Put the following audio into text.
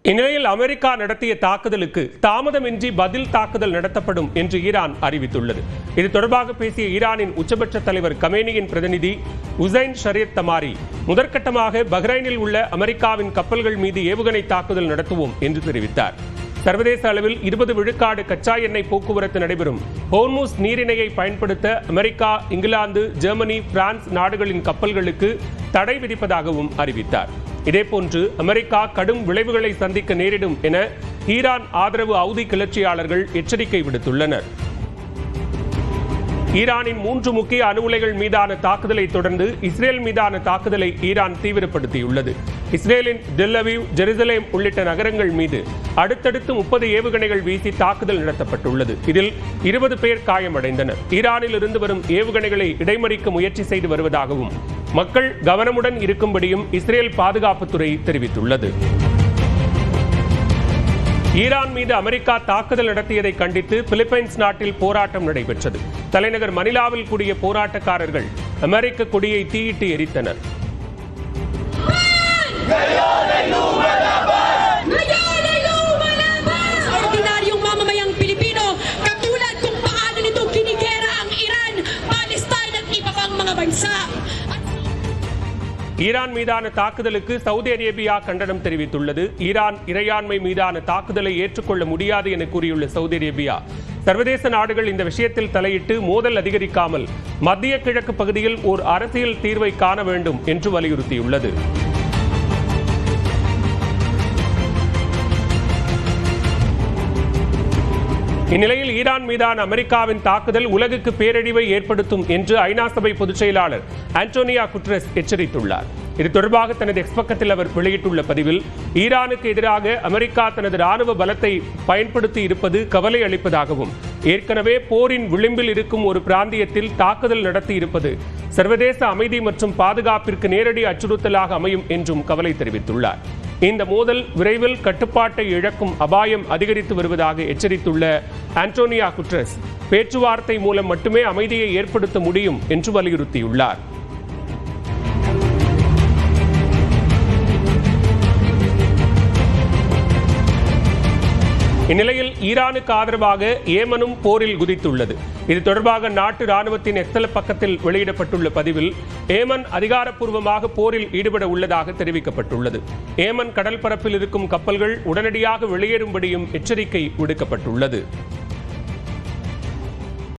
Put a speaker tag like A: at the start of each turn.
A: இந்நிலையில் அமெரிக்கா நடத்திய தாக்குதலுக்கு தாமதமின்றி பதில் தாக்குதல் நடத்தப்படும் என்று ஈரான் அறிவித்துள்ளது. இது தொடர்பாக பேசிய ஈரானின் உச்சபட்ச தலைவர் கமேனியின் பிரதிநிதி உசைன் ஷரியத் தமாரி, முதற்கட்டமாக பஹ்ரைனில் உள்ள அமெரிக்காவின் கப்பல்கள் மீது ஏவுகணை தாக்குதல் நடத்துவோம் என்று தெரிவித்தார். சர்வதேச அளவில் 20 விழுக்காடு கச்சா எண்ணெய் போக்குவரத்து நடைபெறும் ஹோர்முஸ் நீரிணையை பயன்படுத்த அமெரிக்கா, இங்கிலாந்து, ஜெர்மனி, பிரான்ஸ் நாடுகளின் கப்பல்களுக்கு தடை விதிப்பதாகவும் அறிவித்தார். இதேபோன்று அமெரிக்கா கடும் விளைவுகளை சந்திக்க நேரிடும் என ஈரான் ஆதரவு ஹவுதி கிளர்ச்சியாளர்கள் எச்சரிக்கை விடுத்துள்ளனர். ஈரானின் 3 முக்கிய அணு உலைகள் மீதான தாக்குதலை தொடர்ந்து இஸ்ரேல் மீதான தாக்குதலை ஈரான் தீவிரப்படுத்தியுள்ளது. இஸ்ரேலின் டெல் அவீவ், ஜெருசலேம் உள்ளிட்ட நகரங்கள் மீது அடுத்தடுத்து 30 ஏவுகணைகள் வீசி தாக்குதல் நடத்தப்பட்டுள்ளது. இதில் 20 பேர் காயமடைந்தனர். ஈரானில் இருந்து வரும் ஏவுகணைகளை இடைமறிக்க முயற்சி செய்து வருவதாகவும் மக்கள் கவனமுடன் இருக்கும்படியும் இஸ்ரேல் பாதுகாப்புத்துறை தெரிவித்துள்ளது. ஈரான் மீது அமெரிக்கா தாக்குதல் நடத்தியதை கண்டித்து பிலிப்பைன்ஸ் நாட்டில் போராட்டம் நடைபெற்றது. தலைநகர் மணிலாவில் கூடிய போராட்டக்காரர்கள் அமெரிக்க கொடியை தீயிட்டு எரித்தனர். ஈரான் மீதான தாக்குதலுக்கு சவுதி அரேபியா கண்டனம் தெரிவித்துள்ளது. ஈரான் இறையாண்மை மீதான தாக்குதலை ஏற்றுக்கொள்ள முடியாது என கூறியுள்ள சவுதி அரேபியா, சர்வதேச நாடுகள் இந்த விஷயத்தில் தலையிட்டு மோதல் அதிகரிக்காமல் மத்திய கிழக்கு பகுதியில் ஓர் அரசியல் தீர்வை காண வேண்டும் என்று வலியுறுத்தியுள்ளது. இந்நிலையில் ஈரான் மீதான அமெரிக்காவின் தாக்குதல் உலகுக்கு பேரழிவை ஏற்படுத்தும் என்று ஐநா சபை பொதுச் செயலாளர் ஆண்டோனியோ குட்டரஸ் எச்சரித்துள்ளார். இது தொடர்பாக தனது எக்ஸ் பக்கத்தில் அவர் வெளியிட்டுள்ள பதிவில், ஈரானுக்கு எதிராக அமெரிக்கா தனது ராணுவ பலத்தை பயன்படுத்தி இருப்பது கவலை அளிப்பதாகவும், ஏற்கனவே போரின் விளிம்பில் இருக்கும் ஒரு பிராந்தியத்தில் தாக்குதல் நடத்தி இருப்பது சர்வதேச அமைதி மற்றும் பாதுகாப்பிற்கு நேரடி அச்சுறுத்தலாக அமையும் என்றும் கவலை தெரிவித்துள்ளார். இந்த மோதல் விரைவில் கட்டுப்பாட்டை இழக்கும் அபாயம் அதிகரித்து வருவதாக எச்சரித்துள்ள ஆண்டோனியோ குட்டரஸ், பேச்சுவார்த்தை மூலம் மட்டுமே அமைதியை ஏற்படுத்த முடியும் என்று வலியுறுத்தியுள்ளார். இந்நிலையில் ஈரானுக்கு ஆதரவாக ஏமனும் போரில் குதித்துள்ளது. இது தொடர்பாக நாட்டு ராணுவத்தின் எக்ஸல் பக்கத்தில் வெளியிடப்பட்டுள்ள பதிவில், ஏமன் அதிகாரப்பூர்வமாக போரில் ஈடுபட உள்ளதாக தெரிவிக்கப்பட்டுள்ளது. ஏமன் கடல் பரப்பில் இருக்கும் கப்பல்கள் உடனடியாக வெளியேறும்படியும் எச்சரிக்கை விடுக்கப்பட்டுள்ளது.